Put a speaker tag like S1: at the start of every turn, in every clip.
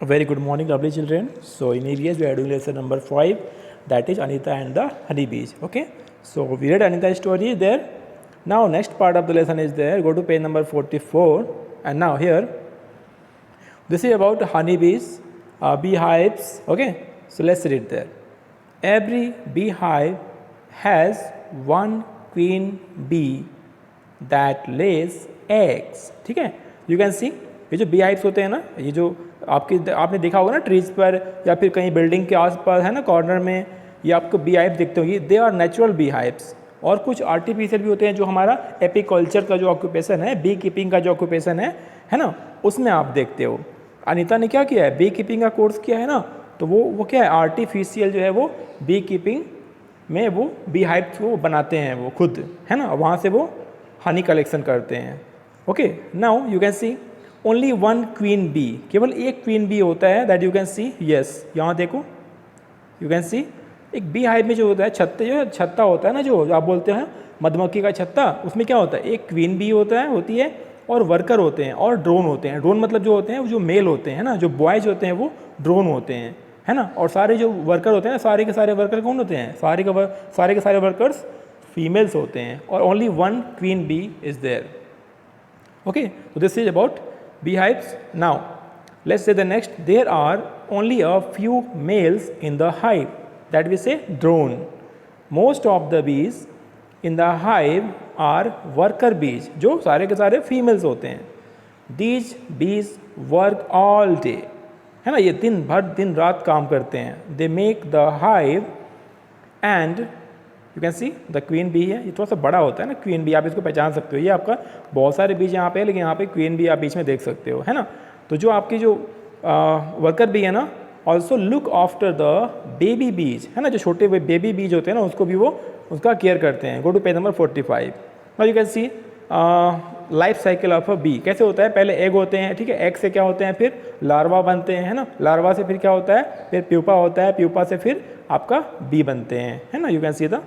S1: Very good morning, lovely children. So in EVS we are doing lesson number 5, that is Anita and the honeybees. Okay, so we read Anita's story there. Now next part of the lesson is there. Go to page number 44, and now here this is about honeybees, beehives. Okay, so let's read there. Every beehive has one queen bee that lays eggs. ठीक है, you can see ये जो beehives होते हैं ना, ये जो आपने देखा होगा ना ट्रीज पर या फिर कहीं बिल्डिंग के आसपास है ना कॉर्नर में, ये आपको beehives दिखते होंगे. They are natural beehives. और कुछ आर्टिफिशियल भी होते हैं जो हमारा एपीकल्चर का जो ऑक्यूपेशन है, बी कीपिंग का जो ऑक्यूपेशन है ना, उसमें आप देखते हो. अनीता ने क्या किया है, बी कीपिंग का कोर्स किया है ना, तो वो क्या है, आर्टिफिशियल जो है वो बी कीपिंग में वो beehives को बनाते हैं वो खुद, है ना, वहाँ से वो हनी कलेक्शन करते हैं. Okay, now you can see only one queen bee, केवल एक क्वीन बी होता है. That you can see, yes, यहाँ देखो यू कैन सी एक बी हाइव में जो होता है छत्ते, जो छत्ता होता है ना, जो आप बोलते हैं मधुमक्खी का छत्ता, उसमें क्या होता है, एक क्वीन बी होती है और वर्कर होते हैं और ड्रोन होते हैं. ड्रोन मतलब जो होते हैं वो जो मेल होते हैं ना, जो बॉयज होते हैं वो ड्रोन होते हैं, है ना. और सारे जो वर्कर होते हैं, सारे के सारे वर्कर कौन होते हैं, सारे के सारे वर्कर्स फीमेल्स होते हैं. और only one queen bee is there. Okay, तो this is about beehives. Now let's say the next, there are only a few males in the hive, that we say drone. Most of the bees in the hive are worker bees, जो सारे के सारे females होते हैं. These bees work all day, है ना, ये दिन भर दिन रात काम करते हैं. They make the hive and you can see the queen bee है, ये थोड़ा सा बड़ा होता है ना क्वीन बी, आप इसको पहचान सकते हो. ये आपका बहुत सारे बीज यहाँ पे है, लेकिन यहाँ पे क्वीन बी आप बीच में देख सकते हो, है ना. तो जो आपकी जो वर्कर बी है ना, also look after the baby बीज, है ना, जो छोटे बेबी बीज होते हैं ना, उसको भी वो उसका केयर करते हैं. Go to page number 45. Now you can see life cycle of a bee. कैसे होता है, पहले एग होते हैं, ठीक है, एग से क्या होते हैं, फिर लार्वा बनते हैं, है ना, लार्वा से फिर क्या होता है, फिर प्यूपा होता है, प्यूपा से फिर आपका बी बनते हैं, है ना. You can see the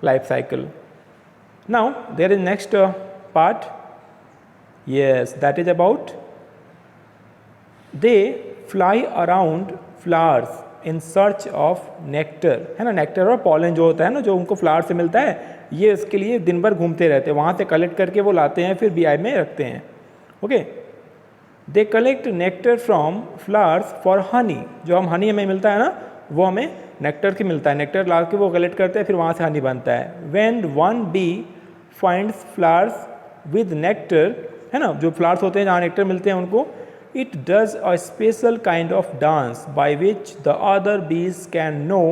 S1: life cycle. Now there is next part, yes, that is about they fly around flowers in search of nectar, है ना. नेक्टर और पॉलन जो होता है ना, जो उनको फ्लावर से मिलता है, ये इसके लिए दिन भर घूमते रहते हैं, वहाँ से कलेक्ट करके वो लाते हैं, फिर बीआई में रखते हैं. Okay, they collect nectar from flowers for Honey. जो हम हनी हमें मिलता है ना, वो हमें नेक्टर की मिलता है. नेक्टर ला के वो कलेक्ट करते हैं, फिर वहाँ से हनी बनता है. When one bee finds flowers with nectar, है ना, जो फ्लावर्स होते हैं जहाँ नेक्टर मिलते हैं उनको, it does a special kind of dance by which the other bees can know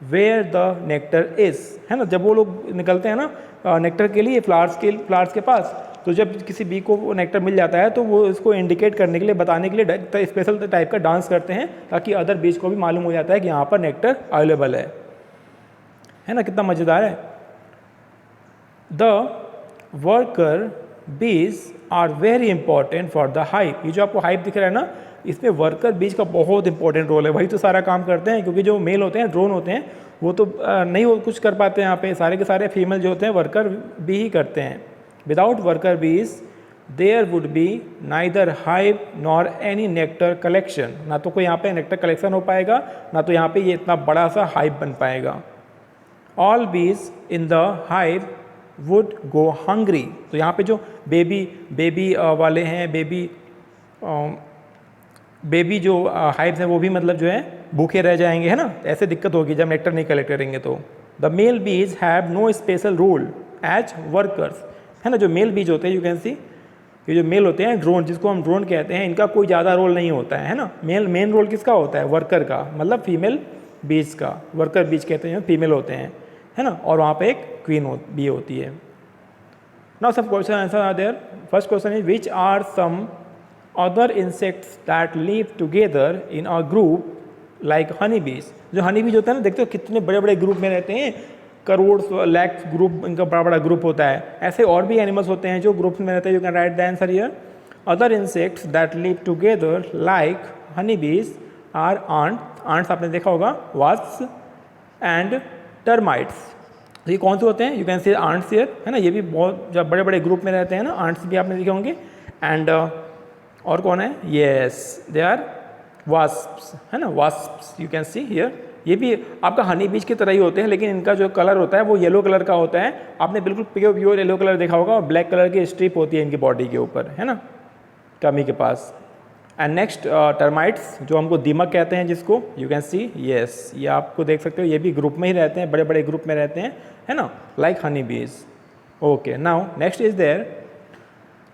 S1: where the nectar is, है ना. जब वो लोग निकलते हैं ना नेक्टर के लिए फ्लावर्स के पास, तो जब किसी बी को वो नेक्टर मिल जाता है तो वो इसको इंडिकेट करने के लिए, बताने के लिए स्पेशल टाइप का डांस करते हैं, ताकि अदर बीज को भी मालूम हो जाता है कि यहाँ पर नेक्टर अवेलेबल है ना. कितना मज़ेदार है. The worker bees are very important for the hive. ये जो आपको हाइव दिख रहा है ना, इसमें वर्कर बीज का बहुत इंपॉर्टेंट रोल है. वही तो सारा काम करते हैं, क्योंकि जो मेल होते हैं, ड्रोन होते हैं, वो तो नहीं वो कुछ कर पाते हैं. यहाँ पे सारे के सारे फीमेल जो होते हैं वर्कर बी ही करते हैं. Without worker bees, there would be neither hive nor any nectar collection. ना तो कोई यहाँ पे नेक्टर कलेक्शन हो पाएगा, ना तो यहाँ पे ये इतना बड़ा सा हाइव बन पाएगा. All bees in the hive would go hungry. तो यहाँ पे जो बेबी वाले हैं, बेबी जो हाइव्स हैं, वो भी मतलब जो है भूखे रह जाएंगे, है ना. ऐसे दिक्कत होगी जब नेक्टर नहीं कलेक्ट करेंगे. तो the male bees have no special role as workers, है ना. जो मेल बीज होते हैं, यू कैन सी, ये जो मेल होते हैं ड्रोन, जिसको हम ड्रोन कहते हैं, इनका कोई ज़्यादा रोल नहीं होता है ना. मेन रोल किसका होता है, वर्कर का, मतलब फीमेल बीज का. वर्कर बीज कहते हैं, फीमेल होते हैं, है ना. और वहाँ पे एक क्वीन बी होती है. नाउ सब question answer are there. First question is which are some other insects that live together in a group like honey bees. जो हनी बीज होता है ना, देखते हो कितने बड़े बड़े ग्रुप में रहते हैं, करोड़ लैक्स ग्रुप, इनका बड़ा बड़ा ग्रुप होता है. ऐसे और भी एनिमल्स होते हैं जो ग्रुप्स में रहते हैं. You can write the answer here. Other insects that live together like honey bees are ants आपने देखा होगा, वास्प्स एंड टर्माइट्स. तो ये कौन से होते हैं, you can see ants here, है ना. ये भी बहुत जब बड़े बड़े ग्रुप में रहते हैं ना, आंट्स भी आपने देखे होंगे. एंड और कौन है, येस, दे आर वास्प्स है ना, wasps you can see here, ये भी आपका हनी बीज की तरह ही होते हैं, लेकिन इनका जो कलर होता है वो येलो कलर का होता है। आपने बिल्कुल प्योर येलो कलर देखा होगा और ब्लैक कलर की स्ट्रिप होती है इनकी बॉडी के ऊपर, है ना, टमी के पास। एंड नेक्स्ट टर्माइट्स, जो हमको दीमक कहते हैं जिसको, यू कैन सी यस, ये आपको देख सकते हो, ये भी ग्रुप में ही रहते हैं, बड़े बड़े ग्रुप में रहते हैं, है ना, like honey bees. Okay, now next is there,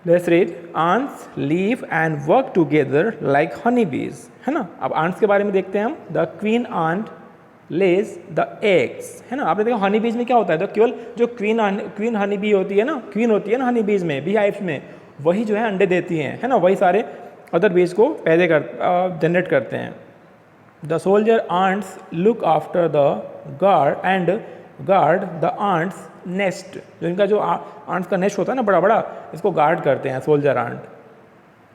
S1: let's read, ants live and work together like honey bees, है ना। अब आंट्स के बारे में देखते हैं हम। The queen ant lays the eggs, है ना। आपने देखा हनी बीज में क्या होता है, तो केवल जो क्वीन हनी बी होती है ना, क्वीन होती है ना हनी बीज में, बी हाइव्स में, वही जो है अंडे देती हैं, है ना, वही सारे अदर बीज को पैदा जनरेट करते हैं। The soldier ants look after the guard the ants nest, जो इनका जो आंट्स का नेस्ट होता है ना बड़ा बड़ा, इसको गार्ड करते हैं soldier ant.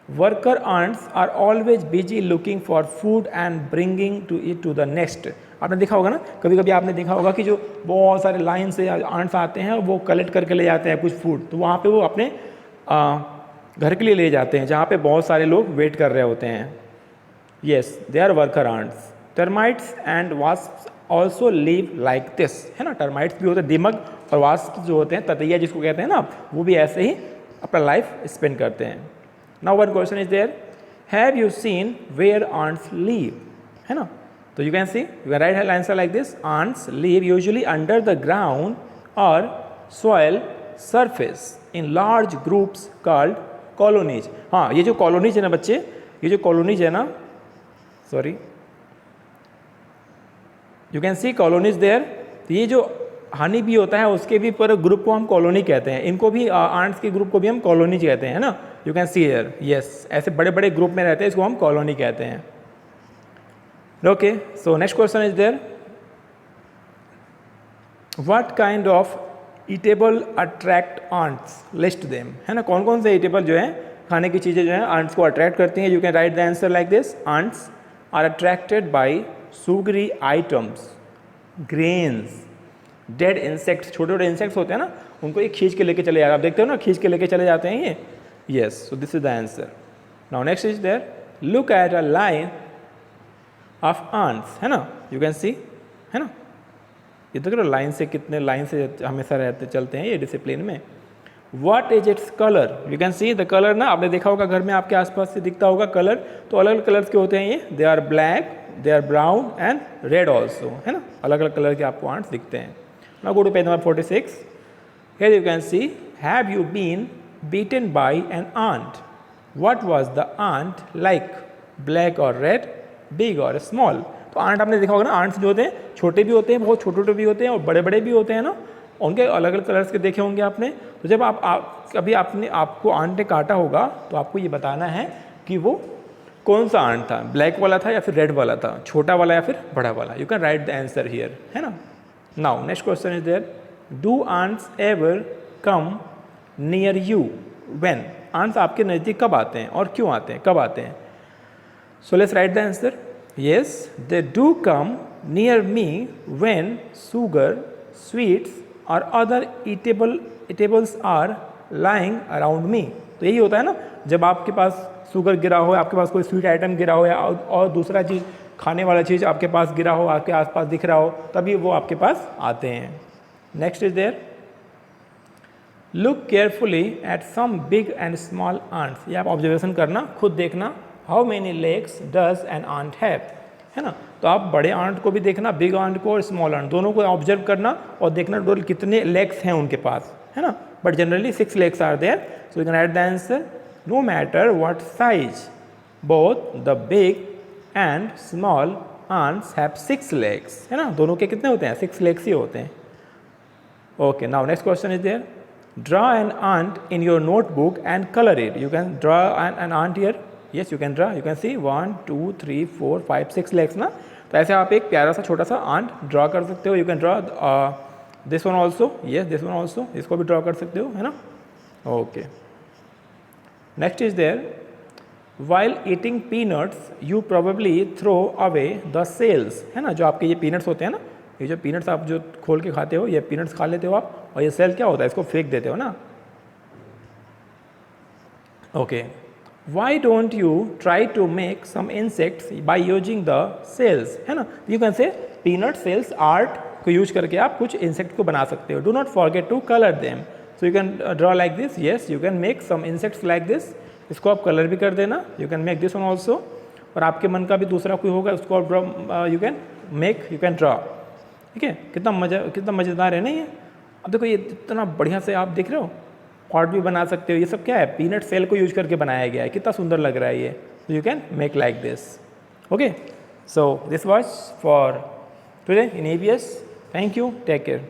S1: Worker ants are always busy looking for food and bringing to it to the nest. आपने देखा होगा ना, कभी कभी आपने देखा होगा कि जो बहुत सारे लाइन से आंट्स आते हैं वो कलेक्ट करके ले जाते हैं कुछ फूड, तो वहाँ पे वो अपने घर के लिए ले जाते हैं जहाँ पे बहुत सारे लोग वेट कर रहे होते हैं। Yes, they are worker ants. Termites and wasps also live like this, है ना। टर्माइट्स भी होते हैं, दीमक, और वास्प जो होते हैं, ततैया जिसको कहते हैं ना, वो भी ऐसे ही अपना लाइफ स्पेंड करते हैं। Now one question is there, have you seen where ants live, है ना। तो you can see, you can write answer like this, ants live usually under the ground और soil surface in large groups called colonies. हाँ, ये जो colonies है ना बच्चे, ये जो कॉलोनीज है ना, sorry, you can see colonies there, ये जो हनी बी होता है उसके भी पर ग्रुप को हम कॉलोनी कहते हैं, इनको भी आंट्स के ग्रुप को भी हम कॉलोनी कहते हैं, ना। You can see here, yes, ऐसे बड़े बड़े ग्रुप में रहते हैं, इसको हम कॉलोनी कहते हैं। Okay, so next question is there, what kind of eatable attract ants, list them, है ना। कौन कौन से ईटेबल जो है, खाने की चीज़ें जो है आंट्स को अट्रैक्ट करती हैं। You can write the answer like this, ants are attracted by sugary items, grains, dead insects, छोटे छोटे इंसेक्ट्स होते हैं ना, उनको ये खींच के लेके चले जाते हैं, आप देखते हो ना, खींच के लेके चले जाते हैं ये। Yes, so this is the answer. Now next is there, look at a line of ants, है ना, यू कैन सी, है ना, ये देख रहे हो लाइन से, कितने लाइन से हमेशा रहते चलते हैं ये डिसिप्लिन में। What is its color? You can see the color ना, आपने देखा होगा घर में आपके आसपास से दिखता होगा कलर, तो अलग अलग कलर्स के होते हैं ये, they are black, they are brown and red also, है ना, अलग अलग कलर के आपको आंट्स दिखते हैं। Now go to page number 46. Here you can see, have you been beaten by an ant? What was the ant like? Black or red, big or small? तो aunt आपने देखा होगा ना, आंट्स जो होते हैं छोटे भी होते हैं, बहुत छोटे छोटे भी होते हैं, और बड़े बड़े भी होते हैं ना, उनके अलग अलग कलर्स के देखे होंगे आपने। तो जब कभी आपको आंट ने काटा होगा तो आपको ये बताना है कि वो कौन सा आंट था, ब्लैक वाला था या फिर रेड वाला था, छोटा वाला या फिर बड़ा वाला। You can write the answer here, है ना। Now next question is there, do ants ever come near you when? Ants आपके नज़दीक कब आते हैं और क्यों आते हैं, कब आते हैं? So let's write the answer. Yes, they do come near me when sugar, sweets और other eatables are lying around me. तो यही होता है ना, जब आपके पास शुगर गिरा हो, आपके पास कोई स्वीट आइटम गिरा हो, या और दूसरा चीज़, खाने वाला चीज़ आपके पास गिरा हो, आपके आसपास दिख रहा हो, तभी वो आपके पास आते हैं। Next is there, look carefully at some big and small ants. ये आप ऑब्जर्वेशन करना, खुद देखना, how many legs does an ant have, है ना। तो आप बड़े आंट को भी देखना, बिग आंट को और स्मॉल आंट दोनों को ऑब्जर्व करना और देखना टोटल कितने लेग्स हैं उनके पास, है ना। But generally 6 legs are there, so you can write the answer, no matter what size, both the big and small ants have 6 legs, है ना। दोनों के कितने होते हैं, 6 लेग्स ही होते हैं। Okay, now next question is there, draw an ant in your notebook and colour it. You can draw an ant here, yes you can draw, you can see 1 2 3 4 5 6 legs ना। तो ऐसे आप एक प्यारा सा छोटा सा आंट ड्रा कर सकते हो। You can draw this one also, yes this one also, इसको भी ड्रा कर सकते हो, है ना। Okay, next is there, while eating peanuts you probably throw away the shells, है ना। जो आपके ये पीनट्स होते हैं ना, ये जो पीनट्स आप जो खोल के खाते हो, ये पीनट्स खा लेते हो आप, और ये सेल क्या होता है, इसको फेंक देते हो ना। Okay, why don't you try to make some insects by using the shells, है ना. You can say peanut shells art को यूज करके आप कुछ इंसेक्ट को बना सकते हो. Do not forget to colour them. So you can draw like this. Yes, you can make some insects like this. इसको आप कलर भी कर देना. You can make this one also. और आपके मन का भी दूसरा कोई होगा उसको आप draw, you can make, you can draw. ठीक है, कितना मज़ेदार है ना ये. अब देखो ये इतना बढ़िया से आप देख रहे हो, पॉट भी बना सकते हो. ये सब क्या है, पीनट सेल को यूज करके बनाया गया है. कितना सुंदर लग रहा है ये. So you can make like this. Okay, so this was for today in EVS. Thank you, take care.